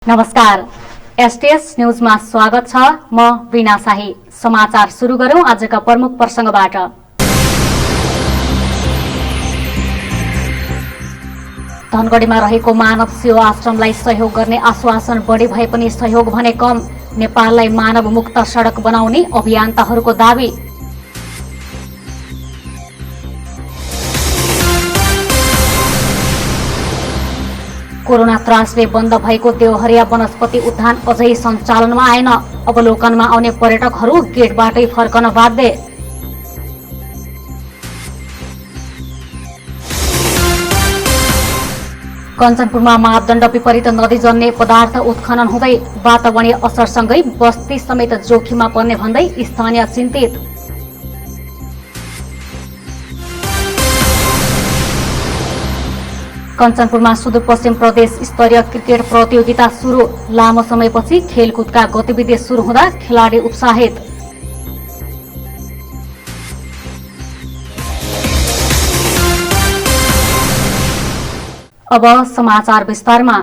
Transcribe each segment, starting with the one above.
नमस्कार, एसटीएस न्यूजमा स्वागत छ। म वीणा शाही। समाचार सुरु गरौं आजका प्रमुख प्रसंगबाट। धनगढीमा रहेको मानव सेवा आश्रमलाई सहयोग गर्ने आश्वासन बढी भए पनि सहयोग भने कम। नेपाललाई मानव मुक्त सडक बनाउने अभियन्ताहरूको दावी। कोरोना त्रासले बन्द भएको देवहरिया वनस्पति उद्यान अझै सञ्चालनमा आएन। अवलोकनमा आउने पर्यटकहरू गेटबाटै फर्कन बाध्य। कञ्चनपुरमा मापदण्ड विपरीत नदीजन्य पदार्थ उत्खनन हुँदै वातावरणीय असरसँगै बस्ती समेत जोखिममा पर्ने भन्दै स्थानीय चिन्तित। कञ्चनपुरमा सुदूरपश्चिम प्रदेश स्तरीय क्रिकेट प्रतियोगिता सुरु। लामो समयपछि खेलकुदका गतिविधि सुरु हुँदा खेलाडी उत्साहित। अब समाचार विस्तारमा।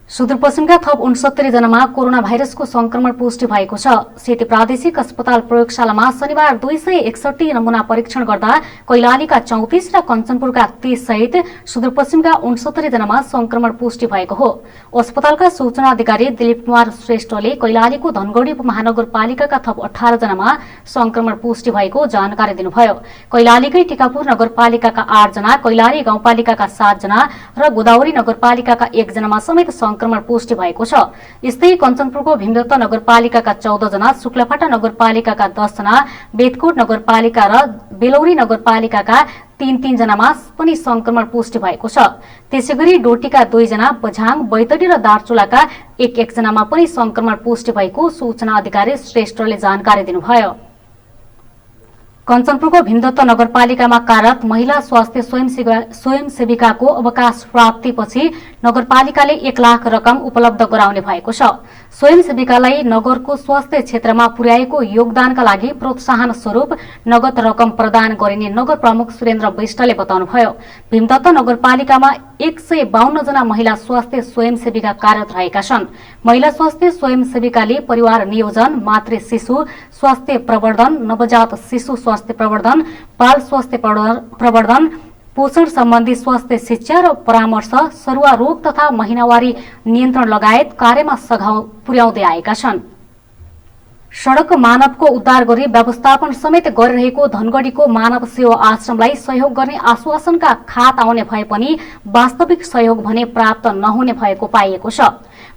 सुदूरपश्चिमका थप 69 जनामा कोरोना भाइरसको संक्रमण पुष्टि भएको छ। सेती प्रादेशिक अस्पताल प्रयोगशालामा शनिबार 261 नमूना परीक्षण गर्दा कैलालीका 34 र कञ्चनपुरका 30 सहित सुदूरपश्चिमका 69 जनामा संक्रमण पुष्टि भएको हो। अस्पतालका सूचना अधिकारी दिलीप कुमार श्रेष्ठले कैलालीको धनगढी महानगरपालिकाका थप 18 जनामा संक्रमण पुष्टि भएको जानकारी दिनुभयो। कैलालीकै टिकापुर नगरपालिकाका 8 जना, कैलाली गाउँपालिकाका 7 जना र गोदावरी नगरपालिकाका 1 जनामा समेत संक्रमण पुष्टि भएको छ। यस्तै कञ्चनपुरको भीमदत्त नगरपालिकाका 14 जना, शुक्लाफाटा नगरपालिकाका 10 जना, बेतकोट नगरपालिका र बेलौरी नगरपालिकाका 3 जनामा पनि संक्रमण पुष्टि भएको छ। त्यसैगरी डोटीका 2 जना, बझाङ, बैतडी र दार्चुलाका 1 जनामा पनि संक्रमण पुष्टि भएको सूचना अधिकारी श्रेष्ठले जानकारी दिनुभयो। कञ्चनपुरको भीमदत्त नगरपालिकामा कार्यरत महिला स्वास्थ्य स्वयंसेविकाको अवकाश प्राप्तिपछि नगरपालिकाले 1 लाख रकम उपलब्ध गराउने भएको छ। स्वयंसेविकालाई नगरको स्वास्थ्य क्षेत्रमा पुर्याएको योगदानका लागि प्रोत्साहन स्वरूप नगद रकम प्रदान गरिने नगर प्रमुख सुरेन्द्र वैष्टले बताउनुभयो। भीमदत्त नगरपालिकामा 152 जना महिला स्वास्थ्य स्वयंसेविका कार्यरत रहेका छन्। महिला स्वास्थ्य स्वयंसेविकाले परिवार नियोजन, मातृ शिशु स्वास्थ्य प्रवर्धन, नवजात शिशु स्वास्थ्य प्रवर्धन, बाल स्वास्थ्य प्रवर्धन, पोषण सम्बन्धी स्वास्थ्य शिक्षा र परामर्श, सरुवा रोग तथा महिनावारी नियन्त्रण लगायत कार्यमा सघाउ पुर्याउँदै आएका छन्। सड़क मानवको उद्धार गरी व्यवस्थापन समेत गरिरहेको धनगढीको मानव सेवा आश्रमलाई सहयोग गर्ने आश्वासनका खात आउने भए पनि वास्तविक सहयोग भने प्राप्त नहुने भएको पाइएको छ।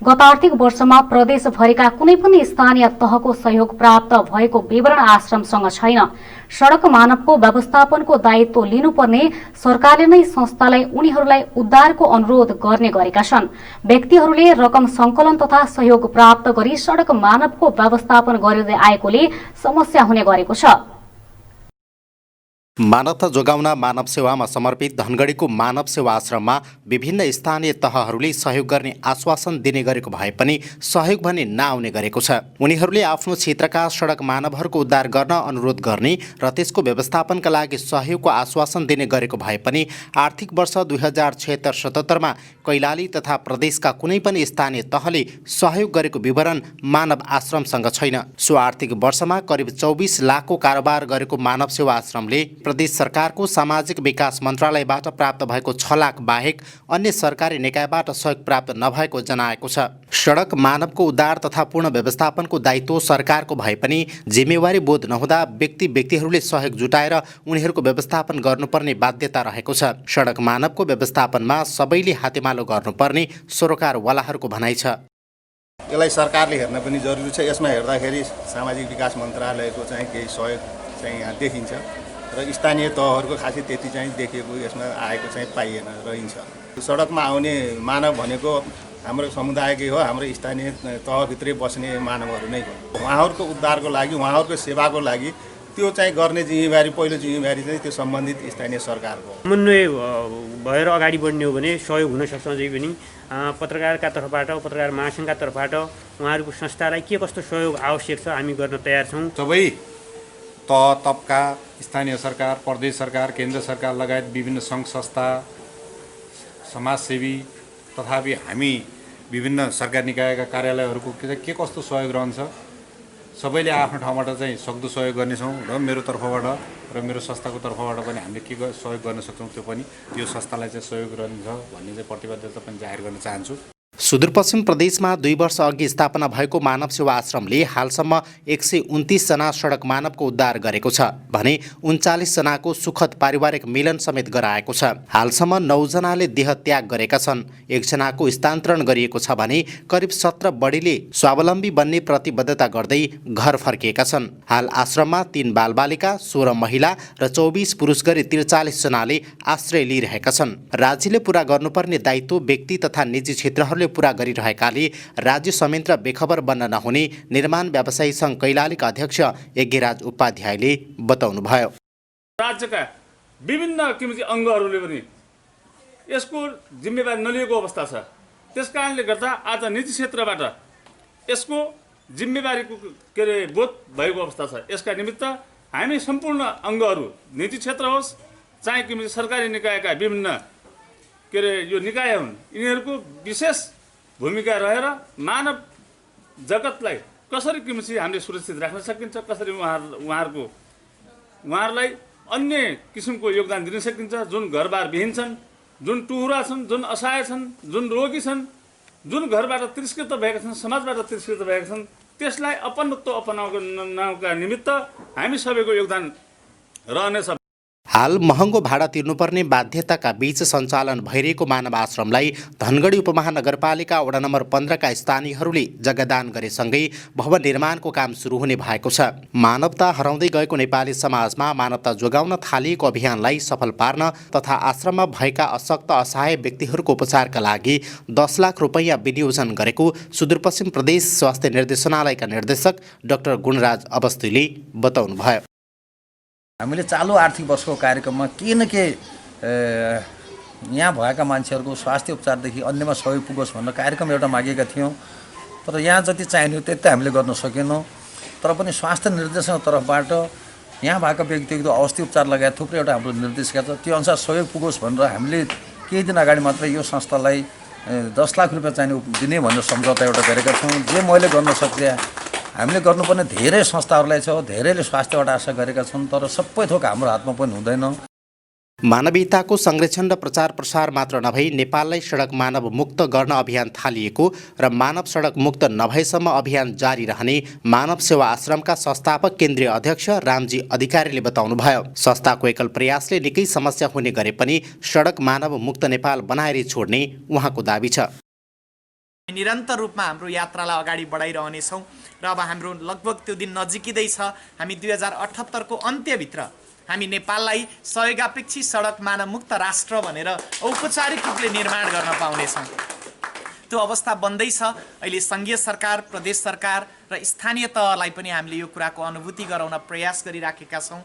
गत आर्थिक वर्षमा प्रदेशभरिका कुनै पनि स्थानीय तहको सहयोग प्राप्त भएको विवरण आश्रमसँग छैन। सड़क मानवको व्यवस्थापनको दायित्व लिनुपर्ने सरकारले नै संस्थालाई उनीहरूलाई उद्धारको अनुरोध गर्ने गरेका छन्। व्यक्तिहरूले रकम संकलन तथा सहयोग प्राप्त गरी सड़क मानवको व्यवस्थापन गरिँदै आएकोले समस्या हुने गरेको छ। मानवता जोगाउन मानव सेवामा समर्पित धनगढीको मानव सेवा आश्रममा विभिन्न स्थानीय तहहरूले सहयोग गर्ने आश्वासन दिने गरेको भए पनि सहयोग भने नआउने गरेको छ। उनीहरूले आफ्नो क्षेत्रका सडक मानवहरूको उद्धार गर्न अनुरोध गर्ने र त्यसको व्यवस्थापनका लागि सहयोगको आश्वासन दिने गरेको भए पनि आर्थिक वर्ष 2076-77मा कैलाली तथा प्रदेशका कुनै पनि स्थानीय तहले सहयोग गरेको विवरण मानव आश्रमसँग छैन। सो आर्थिक वर्षमा करिब 24 लाखको कारोबार गरेको मानव सेवा आश्रमले प्रदेश सरकारको सामाजिक विकास मन्त्रालयबाट प्राप्त भएको 6 लाख बाहेक अन्य सरकारी निकायबाट सहयोग प्राप्त नभएको जनाएको छ। सडक मानवको उद्धार तथा पूर्ण व्यवस्थापनको दायित्व सरकारको भए पनि जिम्मेवारी बोध नहुँदा व्यक्तिहरूले सहयोग जुटाएर उनीहरूको व्यवस्थापन गर्नुपर्ने बाध्यता रहेको छ। सडक मानवको व्यवस्थापनमा सबैले हातेमालो गर्नुपर्ने सरोकारवालाहरूको भनाइ छ। यसलाई सरकारले हेर्न पनि जरुरी छ। यसमा हेर्दाखेरि सामाजिक विकास मन्त्रालयको चाहिँ केही सहयोग चाहिँ यहाँ देखिन्छ र स्थानीय तहहरूको खासै त्यति चाहिँ देखिएको यसमा आएको चाहिँ पाइएन रहन्छ। सडकमा आउने मानव भनेको हाम्रो समुदायकै हो, हाम्रो स्थानीय तहभित्रै बस्ने मानवहरू नै हो। उहाँहरूको उद्धारको लागि, उहाँहरूको सेवाको लागि त्यो चाहिँ गर्ने पहिलो जिम्मेवारी चाहिँ त्यो सम्बन्धित स्थानीय सरकारको हो। समन्वय भएर अगाडि बढ्ने हो भने सहयोग हुन सक्छ। अझै पनि पत्रकारका तर्फबाट, पत्रकार महासङ्घका तर्फबाट उहाँहरूको संस्थालाई के कस्तो सहयोग आवश्यक छ हामी गर्न तयार छौँ। सबै तह तबका स्थानीय सरकार, प्रदेश सरकार, केन्द्र सरकार लगायत विभिन्न सङ्घ संस्था, समाजसेवी तथापि हामी विभिन्न सरकारी निकायका कार्यालयहरूको के कस्तो सहयोग रहन्छ सबैले आफ्नो ठाउँबाट चाहिँ सक्दो सहयोग गर्नेछौँ र मेरो तर्फबाट र मेरो संस्थाको तर्फबाट पनि हामीले के सहयोग गर्न सक्छौँ त्यो पनि यो संस्थालाई चाहिँ सहयोग रहन्छ भन्ने चाहिँ प्रतिबद्धता पनि जाहेर गर्न चाहन्छु। सुदूरपश्चिम प्रदेशमा 2 वर्ष अघि स्थापना भएको मानव सेवा आश्रमले हालसम्म 129 जना सडक मानवको उद्धार गरेको छ भने 39 जनाको सुखद पारिवारिक मिलन समेत गराएको छ। हालसम्म 9 जनाले देह त्याग गरेका छन्, 1 जनाको स्थानान्तरण गरिएको छ भने करिब 17 बढीले स्वावलम्बी बन्ने प्रतिबद्धता गर्दै घर फर्किएका छन्। हाल आश्रममा 3 बालबालिका, 16 महिला र 24 पुरुष गरी 43 जनाले आश्रय लिइरहेका छन्। राज्यले पूरा गर्नुपर्ने दायित्व व्यक्ति तथा निजी क्षेत्रहरूले पूरा गरिरहेकाले राज्य संयन्त्र बेखबर बन्न नहुने निर्माण व्यवसायी सङ्घ कैलालीका अध्यक्ष यज्ञराज उपाध्यायले बताउनुभयो। राज्यका विभिन्न अङ्गहरूले पनि यसको जिम्मेवारी नलिएको अवस्था छ। त्यसकारणले गर्दा आज निजी क्षेत्रबाट यसको जिम्मेवारीको बोध भएको अवस्था छ। यसका निमित्त हामी सम्पूर्ण अङ्गहरू निजी क्षेत्र होस् चाहे सरकारी निकायका विभिन्न यो निकाय हुन्, यिनीहरूको विशेष भूमिका रहेर मानव जगतलाई कसरी हामीले सुरक्षित राख्न सकिन्छ, कसरी उहाँहरूलाई अन्य किसिमको योगदान दिन सकिन्छ। जुन घरबार विहीन छन्, जुन टुहुरा छन्, जुन असहाय छन्, जुन रोगी छन्, जुन घरबाट तिरस्कृत भएका छन्, समाजबाट तिरस्कृत भएका छन्, त्यसलाई अपनत्व अपनाउनका निमित्त हामी सबैको योगदान रहनेछ। हाल महँगो भाडा तिर्नुपर्ने बाध्यताका बीच सञ्चालन भइरहेको मानव आश्रमलाई धनगढी उपमहानगरपालिका वडा नम्बर 15 का स्थानीयहरूले जग्गादान गरेसँगै भवन निर्माणको काम सुरु हुने भएको छ। मानवता हराउँदै गएको नेपाली समाजमा मानवता जोगाउन थालिएको अभियानलाई सफल पार्न तथा आश्रममा भएका अशक्त असहाय व्यक्तिहरूको उपचारका लागि 10 लाख रुपैयाँ विनियोजन गरेको सुदूरपश्चिम प्रदेश स्वास्थ्य निर्देशनालयका निर्देशक डाक्टर गुणराज अवस्थीले बताउनुभयो। हामीले चालु आर्थिक वर्षको कार्यक्रममा के न के यहाँ भएका मान्छेहरूको स्वास्थ्य उपचारदेखि अन्यमा सहयोग पुगोस् भनेर कार्यक्रम एउटा मागेका थियौँ, तर यहाँ जति चाहिने त्यति हामीले गर्न सकेनौँ। तर पनि स्वास्थ्य निर्देशनको तर्फबाट यहाँ भएका व्यक्तिको औषधि उपचार लगायत थुप्रै एउटा हाम्रो निर्देशिका छ, त्यो अनुसार सहयोग पुगोस् भनेर हामीले केही दिन अगाडि मात्रै यो संस्थालाई 10 लाख रुपियाँ चाहिने दिने भनेर सम्झौता एउटा गरेका छौँ। जे मैले गर्न सक्दिनँ, हामीले गर्नुपर्ने धेरै संस्थाहरूलाई छ, धेरैले स्वास्थ्यबाट आशा गरेका छन्, तर सबै थोक हाम्रो हातमा पनि हुँदैन। मानवीयताको संरक्षण र प्रचार प्रसार मात्र नभई नेपाललाई सडक मानव मुक्त गर्न अभियान थालिएको र मानव सडक मुक्त नभएसम्म अभियान जारी रहने मानव सेवा आश्रमका संस्थापक केन्द्रीय अध्यक्ष रामजी अधिकारीले बताउनुभयो। संस्थाको एकल प्रयासले निकै समस्या हुने गरे पनि सडक मानव मुक्त नेपाल बनाएर छोड्ने उहाँको दाबी छ। निरन्तर रूपमा हाम्रो यात्रालाई अगाडि बढाइरहनेछौँ र अब हाम्रो लगभग त्यो दिन नजिकिँदैछ। हामी 2078 को अन्त्यभित्र हामी नेपाललाई सहयोगापेक्षी सडक मानव मुक्त राष्ट्र भनेर औपचारिक रूपले निर्माण गर्न पाउनेछौँ। त्यो अवस्था बन्दैछ। अहिले सङ्घीय सरकार, प्रदेश सरकार र स्थानीय तहलाई पनि हामीले यो कुराको अनुभूति गराउन प्रयास गरिराखेका छौँ।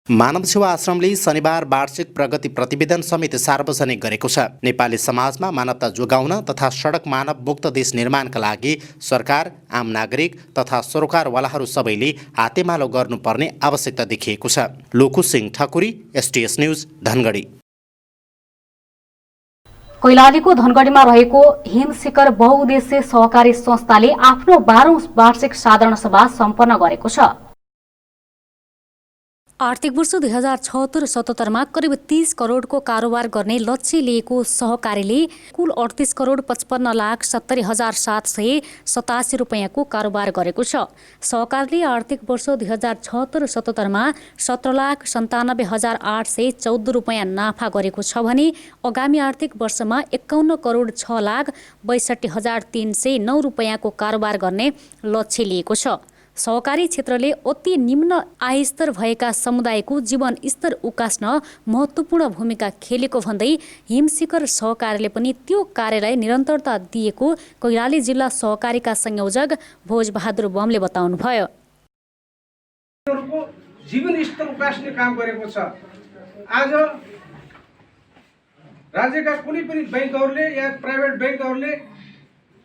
मानव सेवा आश्रमले शनिबार वार्षिक प्रगति प्रतिवेदन समेत सार्वजनिक गरेको छ। नेपाली समाजमा मानवता जोगाउन तथा सडक मानव मुक्त देश निर्माणका लागि सरकार, आम नागरिक तथा सरोकारवालाहरू सबैले हातेमालो गर्नुपर्ने आवश्यकता देखिएको छ। लोकु सिंह ठकुरी, STS न्यूज, धनगढी। कैलालीको धनगढीमा रहेको हिमशिखर बहुउद्देश्य सहकारी संस्थाले आफ्नो 12औं वार्षिक साधारण सभा सम्पन्न गरेको छ। आर्थिक वर्ष 2076-77 मा करिब 30 करोडको कारोबार गर्ने लक्ष्य लिएको सहकारीले कुल 38 करोड 55,70,787 रुपैयाँको कारोबार गरेको छ। सहकारीले आर्थिक वर्ष 2076-77 मा 17,97,814 रुपैयाँ नाफा गरेको छ भने आगामी आर्थिक वर्षमा 51 करोड 6,62,309 रुपैयाँको कारोबार गर्ने लक्ष्य लिएको छ। सहकारी क्षेत्रले अति निम्न आय स्तर भएका समुदायको जीवन स्तर उकास्न महत्त्वपूर्ण भूमिका खेलेको भन्दै हिमशिखर सहकारीले पनि त्यो कार्यलाई निरन्तरता दिएको कैलाली जिल्ला सहकारीका संयोजक भोजबहादुर बमले बताउनुभयो। जीवन स्तर उकास्ने काम गरेको छ। आज राज्यका कुनै पनि बैंकहरूले या प्राइभेट बैंकहरूले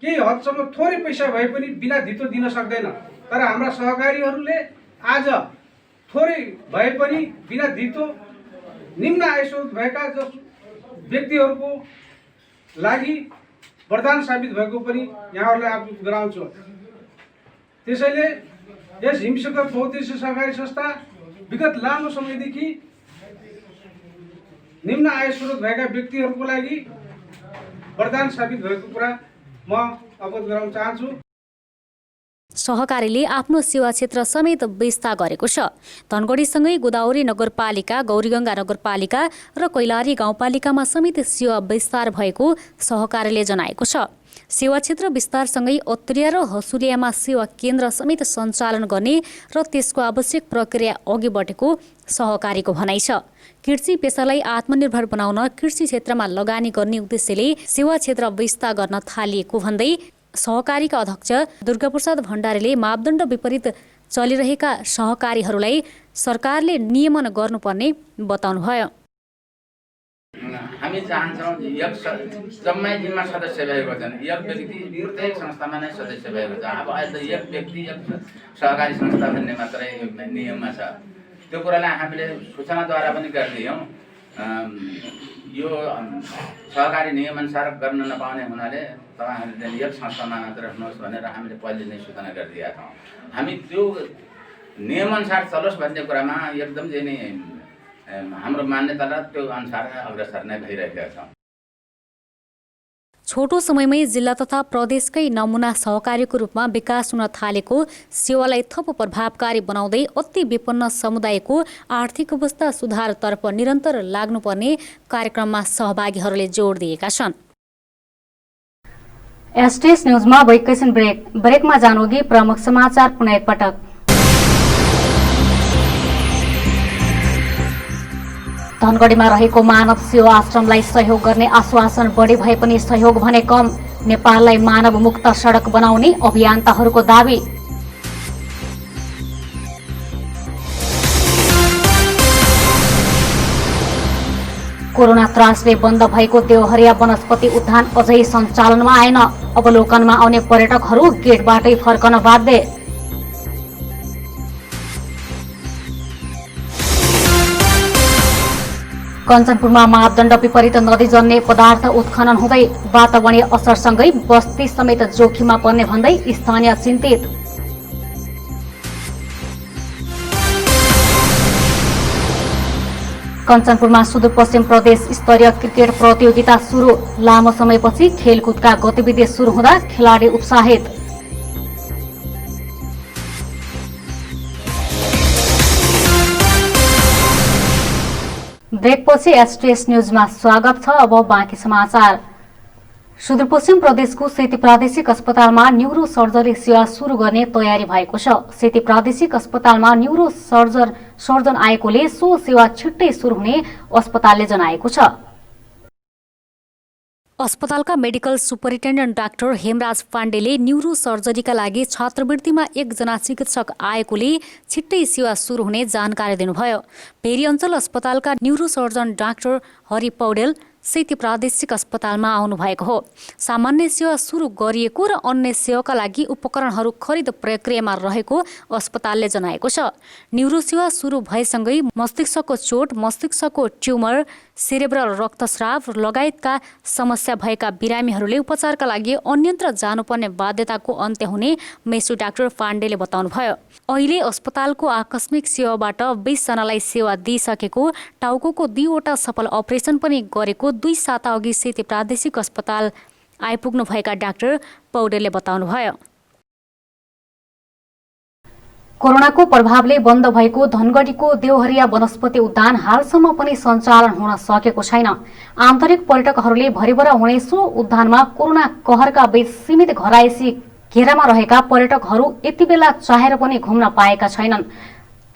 केही हदसम्म थोरै पैसा भए पनि बिना धितो दिन सक्दैन, तर हाम्रा सहकारीहरूले आज थोरै भए पनि बिना धितो निम्न आय स्रोत भएका व्यक्तिहरूको लागि वरदान साबित भएको पनि यहाँहरूलाई अवगत गराउँछु। त्यसैले यस हिमशंकर बहुउद्देश्य सहकारी संस्था विगत लामो समयदेखि निम्न आय स्रोत भएका व्यक्तिहरूको लागि वरदान साबित भएको कुरा म अवगत गराउन चाहन्छु। सहकारीले आफ्नो सेवा क्षेत्र समेत विस्तार गरेको छ। धनगढीसँगै गोदावरी नगरपालिका, गौरीगङ्गा नगरपालिका र कैलाली गाउँपालिकामा समेत सेवा विस्तार भएको सहकारीले जनाएको छ। सेवा क्षेत्र विस्तारसँगै अत्रिया र हसुलियामा सेवा केन्द्र समेत सञ्चालन गर्ने र त्यसको आवश्यक प्रक्रिया अघि बढेको सहकारीको भनाइ छ। कृषि पेसालाई आत्मनिर्भर बनाउन कृषि क्षेत्रमा लगानी गर्ने उद्देश्यले सेवा क्षेत्र विस्तार गर्न थालिएको भन्दै सहकारीका अध्यक्ष दुर्गाप्रसाद भण्डारीले मापदण्ड विपरीत चलिरहेका सहकारीहरूलाई सरकारले नियमन गर्नुपर्ने बताउनुभयो। हामी चाहन्छौँ एक जम्मै जिम्मा सदस्य भएको छन्, एक व्यक्ति प्रत्येक संस्थामा नै सदस्य भएको छ। अब अहिले एक व्यक्ति एक सहकारी संस्था भन्ने मात्रै नियममा छ। त्यो कुरालाई हामीले सूचनाद्वारा पनि गरिदियौँ। यो सहकारी नियमअनुसार गर्न नपाउने हुनाले तपाईँहरूले एक संस्थामा मात्र राख्नुहोस् भनेर हामीले पहिले नै सूचना गरिदिएका छौँ। हामी त्यो नियमअनुसार चलोस् भन्ने कुरामा एकदम चाहिँ नि हाम्रो मान्यता र त्यो अनुसार अग्रसर नै भइरहेका छौँ। छोटो समयमै जिल्ला तथा प्रदेशकै नमुना सहकारीको रूपमा विकास हुन थालेको सेवालाई थप प्रभावकारी बनाउँदै अति विपन्न समुदायको आर्थिक अवस्था सुधारतर्फ निरन्तर लाग्नुपर्ने कार्यक्रममा सहभागीहरूले जोड दिएका छन्। एसटीएस न्यूजमा वैकेसन ब्रेकमा जानुअघि प्रमुख समाचार पुनः एकपटक। धनगढीमा रहेको मानव सेवा आश्रमलाई सहयोग गर्ने आश्वासन बढी भए पनि सहयोग भने कम। नेपाललाई मानव मुक्त सडक बनाउने अभियन्ताहरूको दावी। कोरोना त्रासले बन्द भएको देवहरिया वनस्पति उद्यान अझै सञ्चालनमा आएन। अवलोकनमा आउने पर्यटकहरू गेटबाटै फर्कन बाध्य। कञ्चनपुरमा मापदण्ड विपरीत नदीजन्य पदार्थ उत्खनन हुँदै वातावरणीय असरसँगै बस्ती समेत जोखिममा पर्ने भन्दै स्थानीय चिन्तित। कञ्चनपुरमा सुदूरपश्चिम प्रदेश स्तरीय क्रिकेट प्रतियोगिता सुरु। लामो समयपछि खेलकुदका गतिविधि सुरु हुँदा खेलाडी उत्साहित। ब्रेकपछि एसटीएस न्यूजमा स्वागत छ। अब बाँकी समाचार। सुदूरपश्चिम प्रदेशको सेती प्रादेशिक अस्पतालमा न्युरो सर्जरी सेवा सुरु गर्ने तयारी भएको छ। सेती प्रादेशिक अस्पतालमा न्युरो सर्जन आएकोले सो सेवा छिट्टै सुरु हुने अस्पतालले जनाएको छ। अस्पतालका मेडिकल सुपरिन्टेन्डेन्ट डाक्टर हेमराज पाण्डेले न्युरो सर्जरीका लागि छात्रवृत्तिमा एकजना चिकित्सक आएकोले छिट्टै सेवा सुरु हुने जानकारी दिनुभयो। भेरी अञ्चल अस्पतालका neuro surgeon doctor Hari Paudel Seti प्रादेशिक अस्पतालमा आउनुभएको हो। सामान्य सेवा सुरु गरिएको र अन्य सेवाका लागि उपकरणहरू खरिद प्रक्रियामा रहेको अस्पतालले जनाएको छ। न्युरो सेवा सुरु भएसँगै मस्तिष्कको चोट, मस्तिष्कको ट्युमर, सेरेब्रल रक्तस्राव लगायतका समस्या भएका बिरामीहरूले उपचारका लागि अन्यत्र जानुपर्ने बाध्यताको अन्त्य हुने मेसु डाक्टर पाण्डेले बताउनुभयो। अहिले अस्पतालको आकस्मिक सेवाबाट 20 जनालाई सेवा दिइसकेको, टाउकोको 2वटा सफल अपरेसन पनि गरेको 2 साता अघि सेती प्रादेशिक अस्पताल आइपुग्नुभएका डाक्टर पौडेलले बताउनुभयो। कोरोनाको प्रभावले बन्द भएको धनगढीको देवहरिया वनस्पति उद्यान हालसम्म पनि सञ्चालन हुन सकेको छैन। आन्तरिक पर्यटकहरूले भरिभर हुने सो उद्यानमा कोरोना कहरका बीच सीमित घरायसी घेरामा रहेका पर्यटकहरू यति बेला चाहेर पनि घुम्न पाएका छैनन्।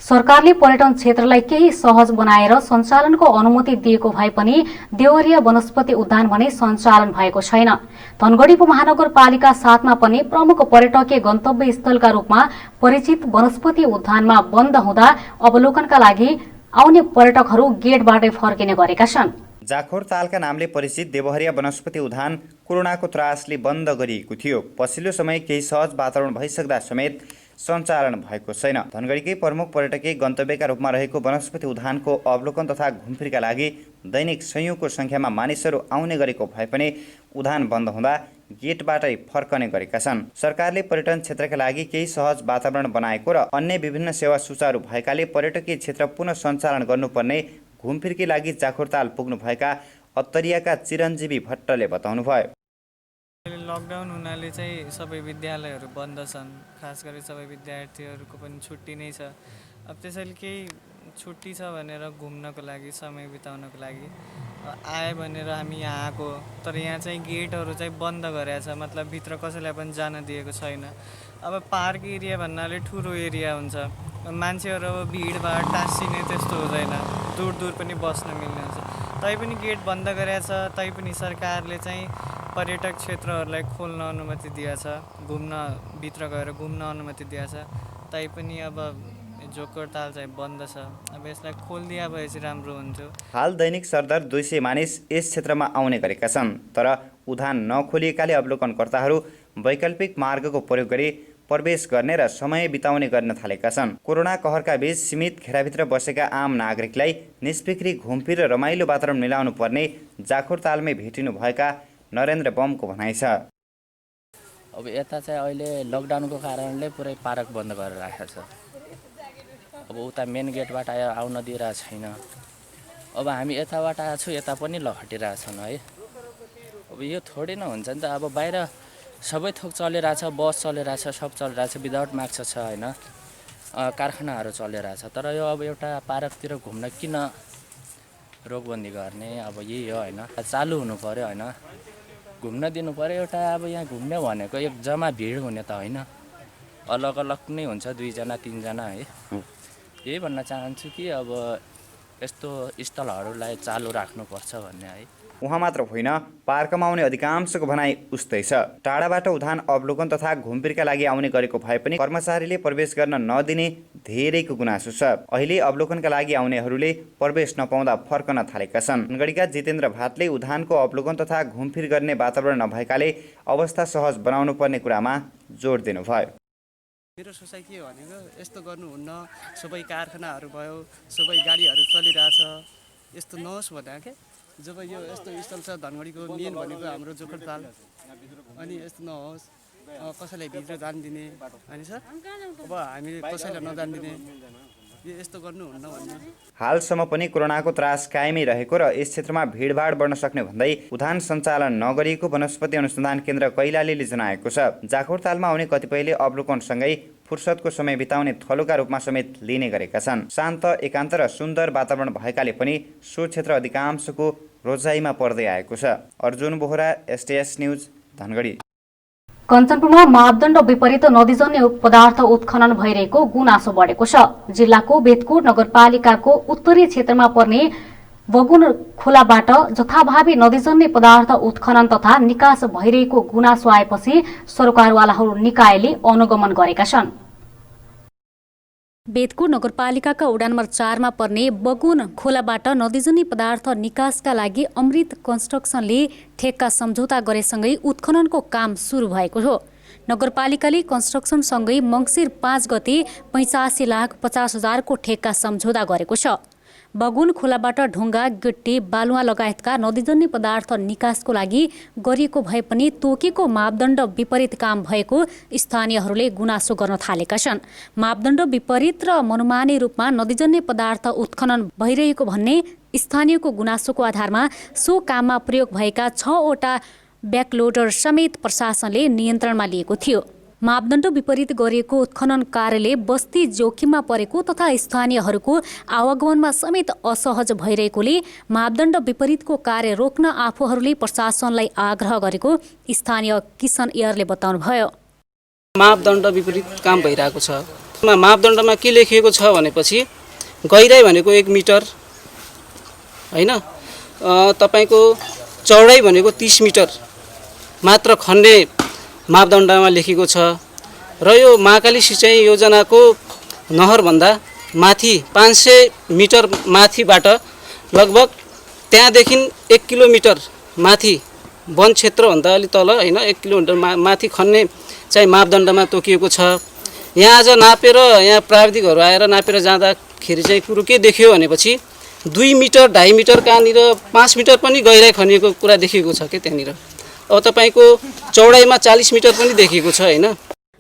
सरकारले पर्यटन क्षेत्रलाई केही सहज बनाएर सञ्चालनको अनुमति दिएको भए पनि देवहरिया वनस्पति उद्यान भने सञ्चालन भएको छैन। धनगढी उपमहानगरपालिका 7 मा पनि प्रमुख पर्यटकीय गन्तव्य स्थलका रूपमा परिचित वनस्पति उद्यानमा बन्द हुँदा अवलोकनका लागि आउने पर्यटकहरू गेटबाटै फर्किने गरेका छन्। जाखोर तालका नामले परिचित देवहरिया वनस्पति उद्यान कोरोनाको त्रासले बन्द गरिएको थियो। पछिल्लो समय केही सहज वातावरण भइसक्दा समेत सञ्चालन भएको छैन। धनगढीकै प्रमुख पर्यटकीय गन्तव्यका रूपमा रहेको वनस्पति उद्यानको अवलोकन तथा घुमफिरका लागि दैनिक सयौंको संख्यामा मानिसहरू आउने गरेको भए पनि उद्यान बन्द हुँदा गेटबाटै फर्कने गरेका छन्। सरकारले पर्यटन क्षेत्रका लागि केही सहज वातावरण बनाएको र अन्य विभिन्न सेवा सुचारू भएकाले पर्यटकीय क्षेत्र पुनः सञ्चालन गर्नुपर्ने घुमफिरकी लागि जाखुरताल पुग्नुभएका अत्तरियाका चिरञ्जीवी भट्टले बताउनुभयो। लकडाउन हुनाले चाहिँ सबै विद्यालयहरू बन्द छन्, खास गरी सबै विद्यार्थीहरूको पनि छुट्टी नै छ। अब त्यसैले केही छुट्टी छ भनेर घुम्नको लागि, समय बिताउनको लागि आए भनेर हामी यहाँ आएको, तर यहाँ चाहिँ गेटहरू चाहिँ बन्द गरेको छ, मतलब भित्र कसैलाई पनि जान दिएको छैन। अब पार्क एरिया भन्नाले ठुलो एरिया हुन्छ, मान्छेहरू अब भिडभाड टाँसिने त्यस्तो हुँदैन, दूर दूर पनि बस्न मिल्ने हुन्छ। तैपनि गेट बन्द गरेको छ, तैपनि सरकारले चाहिँ पर्यटक क्षेत्रहरूलाई खोल्न अनुमति दिएछ, घुम्न भित्र गएर घुम्न अनुमति दिएछ। तैपनि अब जोकरताल चाहिँ बन्द छ, अब यसलाई खोलिदिया भए चाहिँ राम्रो हुन्थ्यो। हाल दैनिक सरदर 200 मानिस यस क्षेत्रमा आउने गरेका छन्, तर उधान नखोलिएकाले अवलोकनकर्ताहरू वैकल्पिक मार्गको प्रयोग गरी प्रवेश गर्ने र समय बिताउने गर्न थालेका छन्। कोरोना कहरका बीच सीमित घेराभित्र बसेका आम नागरिकलाई निष्फिक्री घुमफिर र रमाइलो वातावरण मिलाउनु पर्ने जाखुरतालमै भेटिनु भएका नरेन्द्र बमको भनाइ छ। अब यता चाहिँ अहिले लकडाउनको कारणले पुरै पार्क बन्द गरेर राखेको छ। अब उता मेन गेटबाट आउन दिइरहेको छैन। अब हामी यताबाट आएको छु, यता पनि लखटिरहेको छन् है। अब यो थोरै न हुन्छ नि त, अब बाहिर सबै थोक चलिरहेछ, बस चलिरहेछ, सब चलिरहेछ, विदाउट मास्क छ होइन, कारखानाहरू चलिरहेछ। तर यो अब एउटा पार्कतिर घुम्न किन रोकबन्दी गर्ने, अब यही हो होइन, चालु हुनु पर्यो होइन, घुम्न दिनु पर्यो। एउटा अब यहाँ घुम्ने भनेको एक जम्मा भिड हुने त होइन, अलग अलग नै हुन्छ, 2 जना 3 जना है। यही भन्न चाहन्छु कि अब यस्तो स्थलहरूलाई चालु राख्नुपर्छ भन्ने है। उहाँ मात्र होइन, पार्कमा आउने अधिकांशको भनाइ उस्तै छ। टाढाबाट उधान अवलोकन तथा घुमफिरका लागि आउने गरेको भए पनि कर्मचारीले प्रवेश गर्न नदिने धेरैको गुनासो छ। अहिले अवलोकनका लागि आउनेहरूले प्रवेश नपाउँदा फर्कन थालेका छन्। धनगढीका जितेन्द्र भाटले उधानको अवलोकन तथा घुमफिर गर्ने वातावरण नभएकाले अवस्था सहज बनाउनु पर्ने कुरामा जोड दिनुभयो। मेरो सोचाइ के भनेको, यस्तो गर्नुहुन्न, सबै कारखानाहरू भयो, सबै गाडीहरू चलिरहेछ, यस्तो नहोस् भन्दा के। जब यो यस्तो स्थल छ धनगढीको मेन भनेको हाम्रो जोकरताल, अनि यस्तो नहोस्, कसैलाई भित्र जान दिने होइन सर, अब हामीले कसैलाई नजान दिने, यो यस्तो गर्नुहुन्न भन्ने। हालसम्म पनि कोरोनाको त्रास कायमै रहेको र यस क्षेत्रमा भिडभाड बढ्न सक्ने भन्दै उधान सञ्चालन नगरिएको वनस्पति अनुसन्धान केन्द्र कैलालीले जनाएको छ। जाखुरतालमा आउने कतिपयले अवलोकनसँगै फुर्सदको समय बिताउने थलोका रूपमा समेत लिने गरेका छन्। शान्त, एकान्त र सुन्दर वातावरण भएकाले पनि सो क्षेत्र अधिकांशको रोजाइमा पर्दै आएको छ। Arjun Bohara, STS news, Dhangadhi. कञ्चनपुरमा मापदण्ड विपरीत नदीजन्य पदार्थ उत्खनन भइरहेको गुनासो बढेको छ। जिल्लाको बेतकुट नगरपालिकाको उत्तरी क्षेत्रमा पर्ने बगुन खोलाबाट जथाभावी नदीजन्य पदार्थ उत्खनन तथा निकास भइरहेको गुनासो आएपछि सरकारवालाहरू निकायले अनुगमन गरेका छन्। बेतकुट नगरपालिकाका वडा नम्बर 4 मा पर्ने बगुन खोलाबाट नदीजन्य पदार्थ निकासका लागि अमृत कन्स्ट्रक्सनले ठेक्का सम्झौता गरेसँगै उत्खननको काम सुरु भएको हो। नगरपालिकाले कन्स्ट्रक्सनसँगै मङ्सिर 5 गते 85,50,000 को ठेक्का सम्झौता गरेको छ। बगुन खोलाबाट ढुङ्गा, गिट्टी, बालुवा लगायतका नदीजन्य पदार्थ निकासको लागि गरिएको भए पनि तोकेको मापदण्ड विपरीत काम भएको स्थानीयहरूले गुनासो गर्न थालेका छन्। मापदण्ड विपरीत र मनमानी रूपमा नदीजन्य पदार्थ उत्खनन भइरहेको भन्ने स्थानीयको गुनासोको आधारमा सो काममा प्रयोग भएका 6 वटा ब्याकलोडर समेत प्रशासनले नियन्त्रणमा लिएको थियो। मापदण्ड विपरीत गरिएको उत्खनन कार्यले बस्ती जोखिममा परेको तथा स्थानीयहरूको आवागमनमा समेत असहज भइरहेकोले मापदण्ड विपरीतको कार्य रोक्न आफूहरूले प्रशासनलाई आग्रह गरेको स्थानीय किसन एयरले बताउनुभयो। मापदण्ड विपरीत काम भइरहेको छ। मापदण्डमा के लेखिएको छ भनेपछि गहिराई भनेको 1 मिटर होइन, तपाईको चौडाइ भनेको 30 मिटर मात्र खन्ने मापदण्डमा लेखिएको छ। र यो महाकाली सिँचाइ योजनाको नहरभन्दा माथि 500 मिटर माथिबाट लगभग त्यहाँदेखि 1 किलोमिटर माथि वन क्षेत्रभन्दा अलि तल होइन 1 किलोमिटर माथि खन्ने चाहिँ मापदण्डमा तोकिएको छ। यहाँ आज नापेर यहाँ प्राविधिकहरू आएर नापेर जाँदाखेरि चाहिँ कुरो के देखियो भनेपछि 2 मिटर 2.5 मिटर कहाँनिर 5 मिटर पनि गहिराई खनिएको कुरा देखिएको छ के त्यहाँनिर। अब तपाईँको चौडाइमा 40 मिटर पनि देखिएको छ होइन।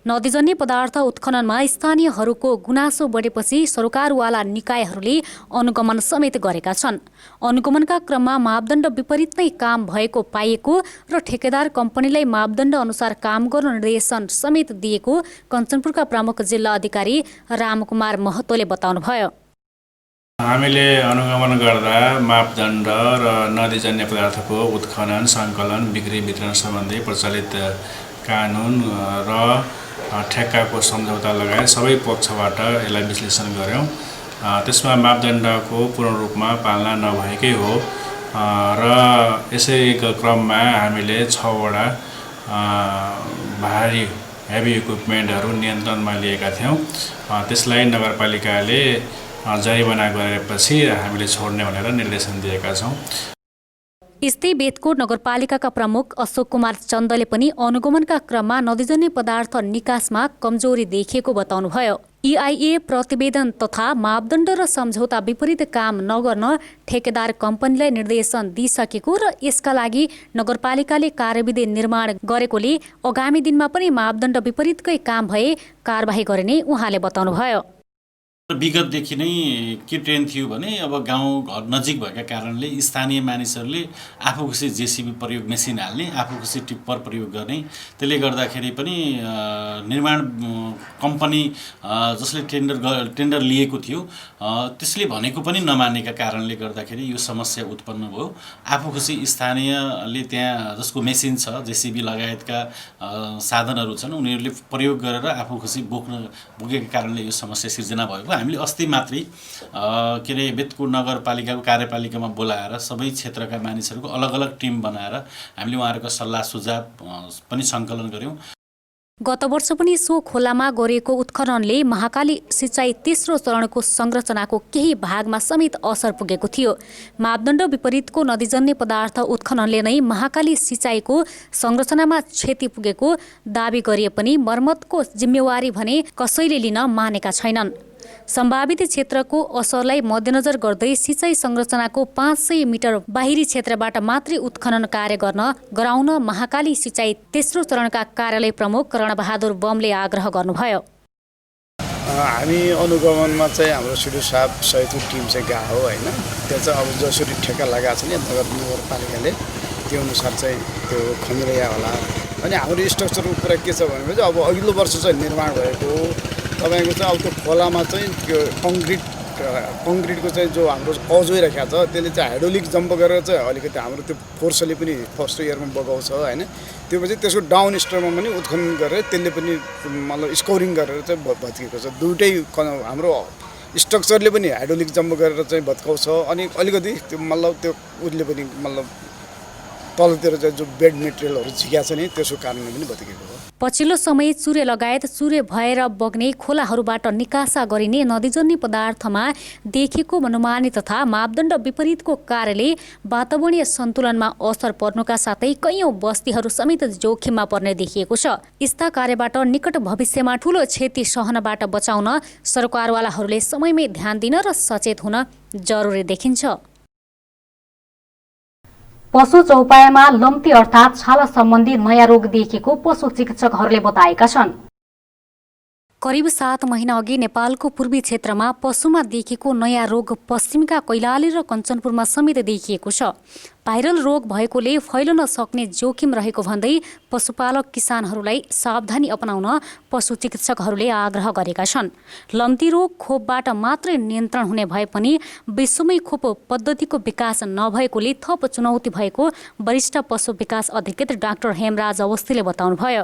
नदीजन्य पदार्थ उत्खननमा स्थानीयहरूको गुनासो बढेपछि सरकारवाला निकायहरूले अनुगमन समेत गरेका छन्। अनुगमनका क्रममा मापदण्ड विपरीत नै काम भएको पाइएको र ठेकेदार कम्पनीलाई मापदण्ड अनुसार काम गर्न निर्देशन समेत दिएको कञ्चनपुरका प्रमुख जिल्ला अधिकारी रामकुमार महतोले बताउनुभयो। हामीले अनुगमन गर्दा मापदण्ड र नदीजन्य पदार्थको उत्खनन, सङ्कलन, बिक्री वितरण सम्बन्धी प्रचलित कानुन र ठेक्काको सम्झौता लगायत सबै पक्षबाट यसलाई विश्लेषण गऱ्यौँ। त्यसमा मापदण्डको पूर्ण रूपमा पालना नभएकै हो र यसै क्रममा हामीले 6 वटा भारी हेभी इक्विपमेन्टहरू नियन्त्रणमा लिएका थियौँ। त्यसलाई नगरपालिकाले जरिवाना गरेपछि हामीले छोड्ने भनेर निर्देशन दिएका छौँ। यस्तै बेतकोट नगरपालिकाका प्रमुख अशोक कुमार चन्दले पनि अनुगमनका क्रममा नदीजन्य पदार्थ निकासमा कमजोरी देखिएको बताउनुभयो। EIA प्रतिवेदन तथा मापदण्ड र सम्झौता विपरीत काम नगर्न ठेकेदार कम्पनीलाई निर्देशन दिइसकेको र यसका लागि नगरपालिकाले कार्यविधि निर्माण गरेकोले आगामी दिनमा पनि मापदण्ड विपरीतकै काम भए कारबाही गरिने उहाँले बताउनुभयो। विगतदेखि नै के ट्रेन्ड थियो भने अब गाउँ घर नजिक भएका कारणले स्थानीय मानिसहरूले आफू खुसी जेसिबी प्रयोग मेसिन हाल्ने, आफू खुसी टिप्पर प्रयोग गर्ने। त्यसले गर्दाखेरि पनि निर्माण कम्पनी जसले टेन्डर लिएको थियो त्यसले भनेको पनि नमानेका कारणले गर्दाखेरि यो समस्या उत्पन्न भयो। आफू खुसी स्थानीयले त्यहाँ जसको मेसिन छ, जेसिबी लगायतका साधनहरू छन्, उनीहरूले प्रयोग गरेर आफू खुसी बोकेका कारणले यो समस्या सिर्जना भएको। हामीले अस्ति मात्रै के अरे बेतकोट नगरपालिकाको कार्यपालिकामा बोलाएर सबै क्षेत्रका मानिसहरूको अलग अलग टिम बनाएर हामीले उहाँहरूको सल्लाह सुझाव पनि सङ्कलन गऱ्यौँ। गत वर्ष पनि सो खोलामा गरिएको उत्खननले महाकाली सिँचाइ तेस्रो चरणको संरचनाको केही भागमा समेत असर पुगेको थियो। मापदण्ड विपरीतको नदीजन्य पदार्थ उत्खननले नै महाकाली सिँचाइको संरचनामा क्षति पुगेको दावी गरिए पनि मर्मतको जिम्मेवारी भने कसैले लिन मानेका छैनन्। सम्भावित क्षेत्रको असरलाई मध्यनजर गर्दै सिँचाइ संरचनाको 500 मिटर बाहिरी क्षेत्रबाट मात्रै उत्खनन कार्य गराउन महाकाली सिँचाइ तेस्रो चरणका कार्यालय प्रमुख रणबहादुर बमले आग्रह गर्नुभयो। हामी अनुगमनमा चाहिँ हाम्रो सिडिओ साहब सहितको टिम चाहिँ गएको हो होइन। त्यो चाहिँ अब जसरी ठेक्का लगाएको छ नि नगरपालिकाले त्यो अनुसार चाहिँ त्यो खनिरहला होला। अनि हाम्रो स्ट्रक्चरको कुरा के छ भनेपछि अब अघिल्लो वर्ष चाहिँ निर्माण भएको तपाईँको चाहिँ अब त्यो खोलामा चाहिँ त्यो कङ्क्रिटको चाहिँ जो हाम्रो कजोइ राखेको छ त्यसले चाहिँ हाइड्रोलिक जम्प गरेर चाहिँ अलिकति हाम्रो त्यो फोर्सले पनि फर्स्ट इयरमा बगाउँछ होइन। त्यो पछि त्यसको डाउन स्ट्रिममा पनि उत्खनन गरेर त्यसले पनि मतलब स्कोरिङ गरेर चाहिँ भत्किएको छ। दुइटै हाम्रो स्ट्रक्चरले पनि हाइड्रोलिक जम्प गरेर चाहिँ भत्काउँछ अनि अलिकति त्यो मतलब त्यो उसले पनि मतलब तलतिर चाहिँ जो बेड मेटेरियलहरू झिक्या छ नि त्यसको कारणले पनि भत्किएको हो। पछिल्लो समय चुरे लगायत चुरे भएर बग्ने खोलाहरूबाट निकासा गरिने नदीजन्य पदार्थमा देखेको मनोमानी तथा मापदण्ड विपरीतको कार्यले वातावरणीय सन्तुलनमा असर पर्नुका साथै कैयौं बस्तीहरू समेत जोखिममा पर्ने देखिएको छ। यस्ता कार्यबाट निकट भविष्यमा ठूलो क्षति सहनबाट बचाउन सरकारवालाहरूले समयमै ध्यान दिन र सचेत हुन जरुरी देखिन्छ। पशु चौपायामा लम्ती अर्थात् छाला सम्बन्धी नयाँ रोग देखिएको पशु चिकित्सकहरूले बताएका छन्। करिब 7 महिना अघि नेपालको पूर्वी क्षेत्रमा पशुमा देखिएको नयाँ रोग पश्चिमका कैलाली र कञ्चनपुरमा समेत देखिएको छ। भाइरल रोग भएकोले फैलन सक्ने जोखिम रहेको भन्दै पशुपालक किसानहरूलाई सावधानी अपनाउन पशु चिकित्सकहरूले आग्रह गरेका छन्। लम्ती रोग खोपबाट मात्रै नियन्त्रण हुने भए पनि विश्वमै खोप पद्धतिको विकास नभएकोले थप चुनौती भएको वरिष्ठ पशु विकास अधिकृत डाक्टर हेमराज अवस्थीले बताउनुभयो।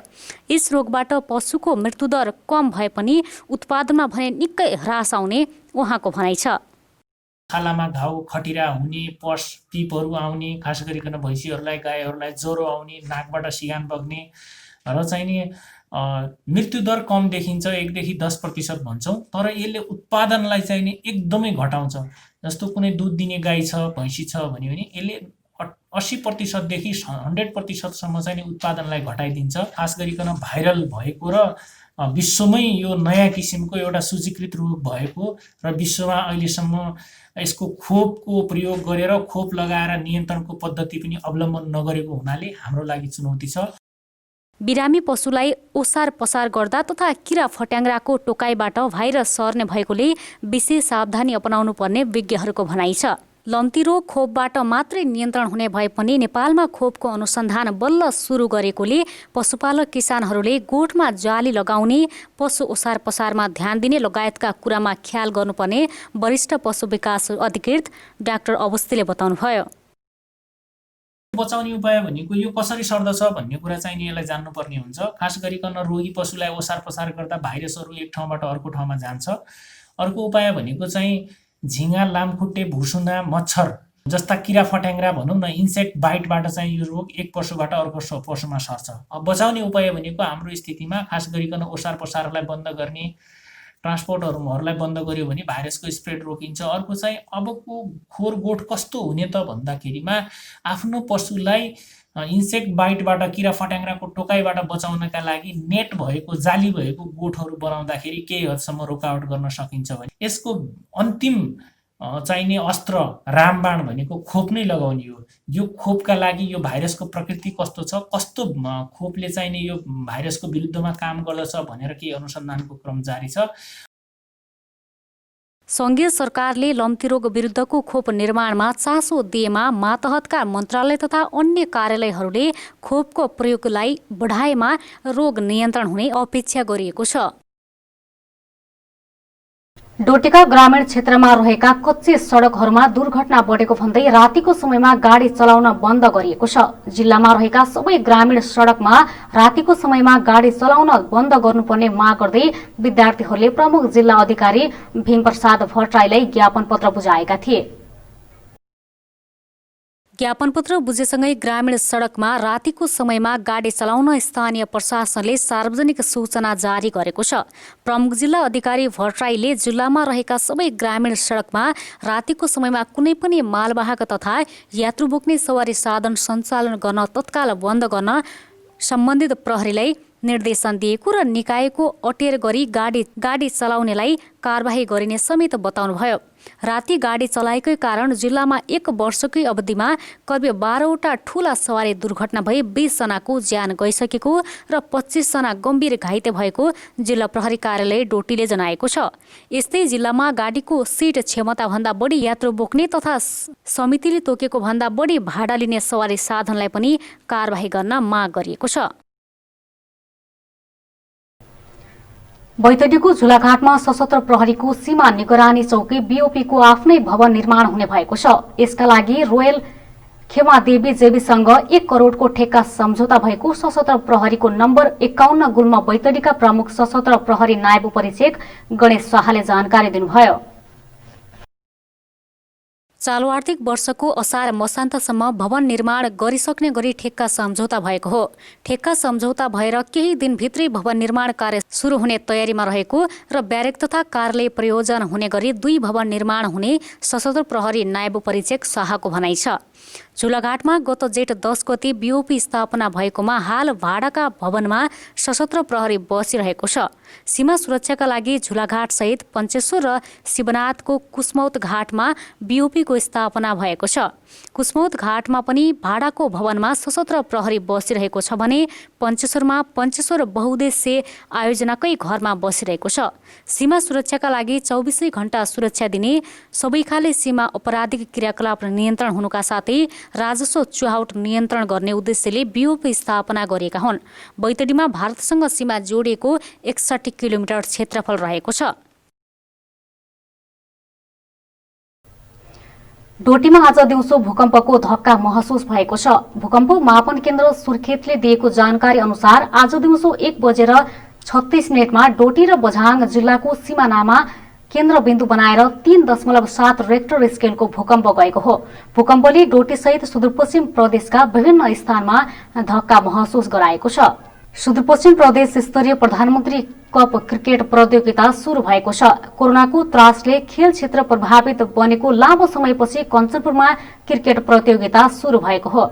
यस रोगबाट पशुको मृत्युदर कम भए पनि उत्पादनमा भने निकै ह्रास आउने उहाँको भनाइ छ। छालामा घाउ खटिरा हुने, पस पिपहरू आउने, खास गरिकन भैँसीहरूलाई गाईहरूलाई ज्वरो आउने, नाकबाट सिगान बग्ने र चाहिँ नि मृत्युदर कम देखिन्छ, 1 देखि 10% भन्छौँ। तर यसले उत्पादनलाई चाहिँ नि एकदमै घटाउँछ। जस्तो कुनै दुध दिने गाई छ, भैँसी छ भन्यो भने यसले 80% देखि 100% सम्म चाहिँ उत्पादनलाई घटाइदिन्छ। खास गरिकन भाइरल भएको र विश्वमै यो नयाँ किसिमको एउटा सूचीकृत रोग भएको र विश्वमा अहिलेसम्म यसको खोपको प्रयोग गरेर खोप लगाएर नियन्त्रणको पद्धति पनि अवलम्बन नगरेको हुनाले हाम्रो लागि चुनौती छ। बिरामी पशुलाई ओसार पसार गर्दा तथा किरा फट्याङ्ग्राको टोकाइबाट भाइरस सर्ने भएकोले विशेष सावधानी अपनाउनु पर्ने विज्ञहरूको भनाइ छ। लम्ती रोग खोपबाट मात्रै नियन्त्रण हुने भए पनि नेपालमा खोपको अनुसन्धान बल्ल सुरु गरेकोले पशुपालक किसानहरूले गोठमा जाली लगाउने, पशु ओसार पसारमा ध्यान दिने लगायतका कुरामा ख्याल गर्नुपर्ने वरिष्ठ पशु विकास अधिकृत डाक्टर अवस्थीले बताउनुभयो। बचाउने उपाय भनेको यो कसरी सर्दछ भन्ने कुरा चाहिँ यसलाई जान्नुपर्ने हुन्छ। खास गरिकन रोगी पशुलाई ओसार पसार गर्दा भाइरसहरू एक ठाउँबाट अर्को ठाउँमा जान्छ। अर्को उपाय भनेको चाहिँ झिँगा, लामखुट्टे, भुसुना, मच्छर जस्ता किरा फट्याङ्ग्रा भनौँ न, इन्सेक्ट बाइटबाट चाहिँ यो रोग एक पशुबाट अर्को पशुमा सर्छ। अब बचाउने उपाय भनेको हाम्रो स्थितिमा खास गरिकन ओसार पसारलाई बन्द गर्ने, ट्रान्सपोर्टहरूलाई बन्द गर्यो भने भाइरसको स्प्रेड रोकिन्छ। अर्को चाहिँ अबको खोर गोठ कस्तो हुने त भन्दाखेरिमा आफ्नो पशुलाई इन्सेक्ट बाइटबाट, किरा फट्याङ्ग्राको टोकाइबाट बचाउनका लागि नेट भएको, जाली भएको गोठहरू बनाउँदाखेरि केही हदसम्म रोकावट गर्न सकिन्छ भने यसको अन्तिम चाहिने अस्त्र रामबाण भनेको खोप नै लगाउने हो। यो खोपका लागि यो भाइरसको प्रकृति कस्तो छ, कस्तो खोपले चाहिने यो भाइरसको विरुद्धमा काम गर्दछ भनेर केही अनुसन्धानको क्रम जारी छ। सङ्घीय सरकारले लम्ती रोग विरुद्धको खोप निर्माणमा चासो दिएमा मातहतका मन्त्रालय तथा अन्य कार्यालयहरूले खोपको प्रयोगलाई बढाएमा रोग नियन्त्रण हुने अपेक्षा गरिएको छ। डोटीका ग्रामीण क्षेत्रमा रहेका कच्चे सडकहरूमा दुर्घटना बढेको भन्दै रातिको समयमा गाडी चलाउन बन्द गरिएको छ। जिल्लामा रहेका सबै ग्रामीण सडकमा रातिको समयमा गाडी चलाउन बन्द गर्नुपर्ने माग गर्दै विद्यार्थीहरूले प्रमुख जिल्ला अधिकारी भीमप्रसाद भट्टराईलाई ज्ञापन पत्र बुझाएका थिए। ज्ञापन पत्र बुझेसँगै ग्रामीण सडकमा रातिको समयमा गाडी चलाउन स्थानीय प्रशासनले सार्वजनिक सूचना जारी गरेको छ। प्रमुख जिल्ला अधिकारी भट्टराईले जिल्लामा रहेका सबै ग्रामीण सडकमा रातिको समयमा कुनै पनि मालवाहक तथा यात्रु बोक्ने सवारी साधन सञ्चालन गर्न तत्काल बन्द गर्न सम्बन्धित प्रहरीलाई निर्देशन दिएको र निकायको अटेर गरी गाडी चलाउनेलाई कारबाही गरिने समेत बताउनुभयो। राति गाडी चलाएकै कारण जिल्लामा 1 वर्षकै अवधिमा करिब 12वटा ठूला सवारी दुर्घटना भई 20 जनाको ज्यान गइसकेको र 25 जना गम्भीर घाइते भएको जिल्ला प्रहरी कार्यालय डोटीले जनाएको छ। यस्तै जिल्लामा गाडीको सिट क्षमताभन्दा बढी यात्रु बोक्ने तथा समितिले तोकेको भन्दा बढी भाडा लिने सवारी साधनलाई पनि कारबाही गर्न माग गरिएको छ। बैतडीको झुलाघाटमा सशस्त्र प्रहरीको सीमा निगरानी चौकी बीओपीको आफ्नै भवन निर्माण हुने भएको छ। यसका लागि रोयल खेमादेवी जेबीसँग 1 करोडको ठेक्का सम्झौता भएको सशस्त्र प्रहरीको नम्बर 51 गुल्म बैतडीका प्रमुख सशस्त्र प्रहरी नायब उपरीक्षक गणेश शाहले जानकारी दिनुभयो। चालु आर्थिक वर्षको असार मसान्तसम्म भवन निर्माण गरिसक्ने गरी ठेक्का सम्झौता भएको हो। ठेक्का सम्झौता भएर केही दिनभित्रै भवन निर्माण कार्य सुरु हुने तयारीमा रहेको र ब्यारेक तथा कार्यालय प्रयोजन हुने गरी 2 भवन निर्माण हुने सशस्त्र प्रहरी नायब उपरीक्षक शाहको भनाइ छ। झुलाघाटमा गत जेठ 10 गते बीओपी स्थापना भएकोमा हाल भाडाका भवनमा सशस्त्र प्रहरी बसिरहेको छ। सीमा सुरक्षाका लागि झुलाघाट सहित पञ्चेश्वर र शिवनाथको कुस्मौत घाटमा बीओपीको स्थापना भएको छ। कुस्मौत घाटमा पनि भाडाको भवनमा सशस्त्र प्रहरी बसिरहेको छ भने पञ्चेश्वरमा पञ्चेश्वर बहुद्देश्य आयोजनाकै घरमा बसिरहेको छ। सीमा सुरक्षाका लागि 24 घण्टा सुरक्षा दिने, सबै खाले सीमा अपराधिक क्रियाकलाप नियन्त्रण हुनुका साथै राजस्व चुहावट नियन्त्रण गर्ने उद्देश्यले बीओपी स्थापना गरिएका हुन्। बैतडीमा भारतसँग सीमा जोडिएको 61 किलोमिटर क्षेत्रफल रहेको छ। डोटीमा आज दिउँसो भूकम्पको धक्का महसुस भएको छ। भूकम्प मापन केन्द्र सुर्खेतले दिएको जानकारी अनुसार आज दिउँसो 1:36 डोटी र बझाङ जिल्लाको सिमानामा केन्द्रबिन्दु बनाएर 3.7 रेक्टर स्केलको भूकम्प गएको हो। भूकम्पले डोटी सहित सुदूरपश्चिम प्रदेशका विभिन्न स्थानमा धक्का महसुस गराएको छ। सुदूरपश्चिम प्रदेश स्तरीय प्रधानमन्त्री कप क्रिकेट प्रतियोगिता सुरु भएको छ। कोरोनाको त्रासले खेल क्षेत्र प्रभावित बनेको लामो समयपछि कञ्चनपुरमा क्रिकेट प्रतियोगिता सुरु भएको हो।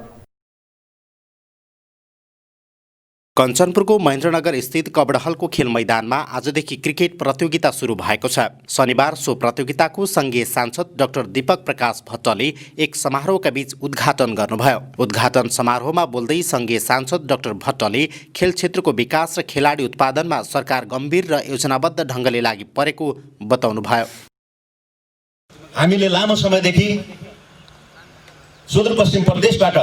कञ्चनपुरको महेन्द्रनगर स्थित कबडहलको खेल मैदानमा आजदेखि क्रिकेट प्रतियोगिता सुरु भएको छ। शनिबार सो प्रतियोगिताको संघीय सांसद डाक्टर दीपक प्रकाश भट्टले एक समारोहका बीच उद्घाटन गर्नुभयो। उद्घाटन समारोहमा बोल्दै संघीय सांसद डाक्टर भट्टले खेल क्षेत्रको विकास र खेलाडी उत्पादनमा सरकार गम्भीर र योजनाबद्ध ढङ्गले लागि परेको बताउनुभयो। हामीले लामो समयदेखि सुदूरपश्चिम प्रदेशबाट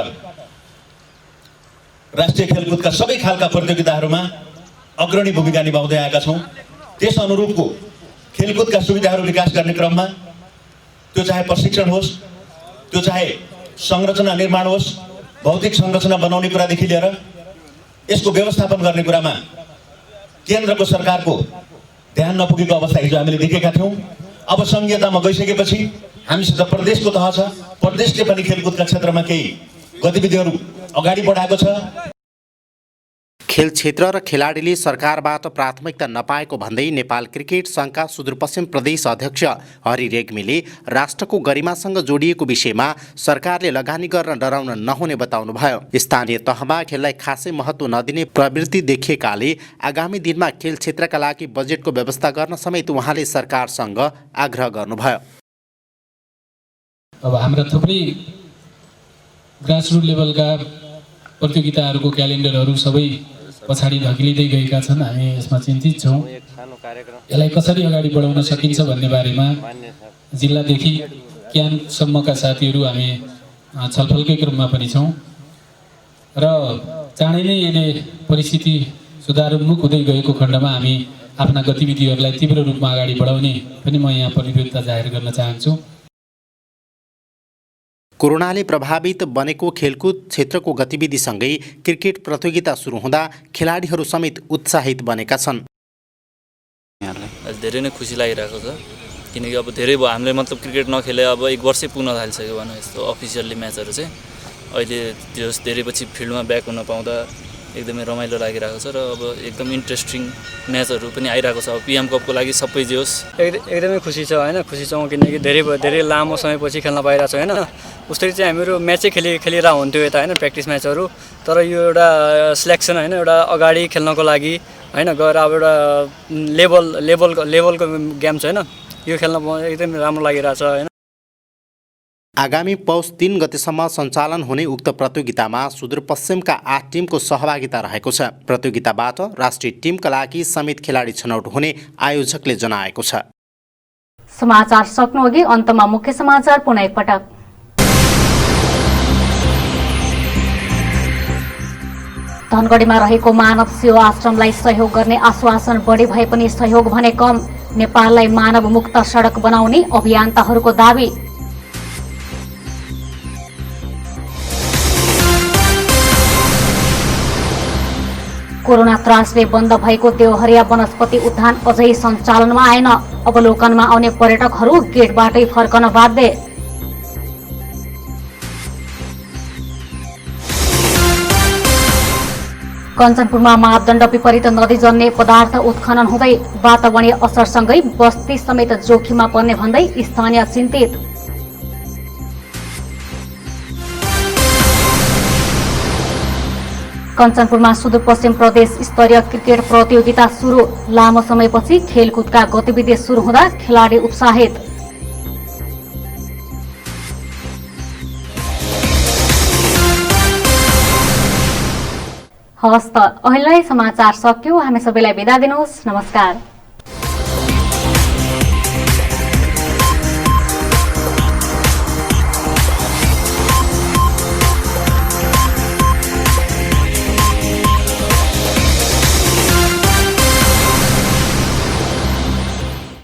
राष्ट्रिय खेलकुदका सबै खालका प्रतियोगिताहरूमा अग्रणी भूमिका निभाउँदै आएका छौँ। त्यस अनुरूपको खेलकुदका सुविधाहरू विकास गर्ने क्रममा त्यो चाहे प्रशिक्षण होस्, त्यो चाहे संरचना निर्माण होस्, भौतिक संरचना बनाउने कुरादेखि लिएर यसको व्यवस्थापन गर्ने कुरामा केन्द्रको सरकारको ध्यान नपुगेको अवस्था हिजो हामीले देखेका थियौँ। अब संघीयतामा गइसकेपछि हामीसित प्रदेशको तह छ, प्रदेशले पनि खेलकुदका क्षेत्रमा केही गतिविधिहरू अगाडि बढाएको छ। खेल क्षेत्र र खेलाडीले सरकारबाट प्राथमिकता नपाएको भन्दै नेपाल क्रिकेट संघका सुदूरपश्चिम प्रदेश अध्यक्ष हरि रेग्मीले राष्ट्रको गरिमासँग जोडिएको विषयमा सरकारले लगानी गर्न डराउन नहुने बताउनुभयो। स्थानीय तहमा खेललाई खासै महत्त्व नदिने प्रवृत्ति देखिएकाले आगामी दिनमा खेल क्षेत्रका लागि बजेटको व्यवस्था गर्न समेत उहाँले सरकारसँग आग्रह गर्नुभयो। अब हाम्रा थुप्रै ग्रासरुट लेभलका प्रतियोगिताहरूको क्यालेन्डरहरू सबै पछाडि धकिलिँदै गएका छन्। हामी यसमा चिन्तित छौँ। यसलाई कसरी अगाडि बढाउन सकिन्छ भन्ने बारेमा जिल्लादेखि क्यानसम्मका साथीहरू हामी छलफलकै क्रममा पनि छौँ र चाँडै नै यसले परिस्थिति सुधारोन्मुख हुँदै गएको खण्डमा हामी आफ्ना गतिविधिहरूलाई तीव्र रूपमा अगाडि बढाउने पनि म यहाँ प्रतिबद्धता जाहेर गर्न चाहन्छु। कोरोनाले प्रभावित बनेको खेलकुद क्षेत्रको गतिविधिसँगै क्रिकेट प्रतियोगिता सुरु हुँदा खेलाडीहरू समेत उत्साहित बनेका छन्। धेरै नै खुसी लागिरहेको छ, किनकि अब धेरै भयो हामीले मतलब क्रिकेट नखेले अब 1 वर्षै पुग्न थालिसक्यो भने यस्तो अफिसियल्ली म्याचहरू चाहिँ अहिले त्यो धेरै पछि फिल्डमा ब्याक हुन पाउँदा एकदमै रमाइलो लागिरहेको छ र अब एकदम इन्ट्रेस्टिङ म्याचहरू पनि आइरहेको छ। अब पिएम कपको लागि सबै जे होस् एकदमै खुसी छ हैन, खुसी छौँ किनकि धेरै लामो समयपछि खेल्न पाइरहेको छ हैन। उस्तै चाहिँ हामीहरू म्याचै खेलिरह हुन्थ्यो यता हैन, प्र्याक्टिस म्याचहरू, तर यो एउटा सिलेक्सन हैन, एउटा अगाडि खेल्नको लागि हैन गएर अब एउटा लेभलको गेम छ हैन, यो खेल्न एकदमै राम्रो लागिरहेछ हैन। आगामी पौष 3 गतेसम्म सञ्चालन हुने उक्त प्रतियोगितामा सुदूरपश्चिमका 8 टिमको सहभागिता रहेको छ। प्रतियोगिताबाट राष्ट्रिय टिमका लागि समेत खेलाडी छनौट हुने आयोजकले जनाएको छ। समाचार सक्नुअघि अन्तमा मुख्य समाचार पुनः एकपटक। धनगढीमा रहेको मानव सेवा आश्रमलाई सहयोग गर्ने आश्वासन बढी भए पनि सहयोग भने कम। नेपाललाई मानव मुक्त सडक बनाउने अभियन्ताहरूको दावी। कोरोना त्रासले बन्द भएको देवहरिया वनस्पति उद्यान अझै सञ्चालनमा आएन। अवलोकनमा आउने पर्यटकहरू गेटबाटै फर्कन बाध्य। कञ्चनपुरमा मापदण्ड विपरीत नदीजन्य पदार्थ उत्खनन हुँदै वातावरणीय असरसँगै बस्ती समेत जोखिममा पर्ने भन्दै स्थानीय चिन्तित। कञ्चनपुरमा सुदूरपश्चिम प्रदेश स्तरीय क्रिकेट प्रतियोगिता सुरु। लामो समयपछि खेलकुदका गतिविधि सुरु हुँदा खेलाडी उत्साहित। हवस् त, अहिलेलाई समाचार सकियो। हामी सबैलाई बिदा दिनुहोस्। नमस्कार।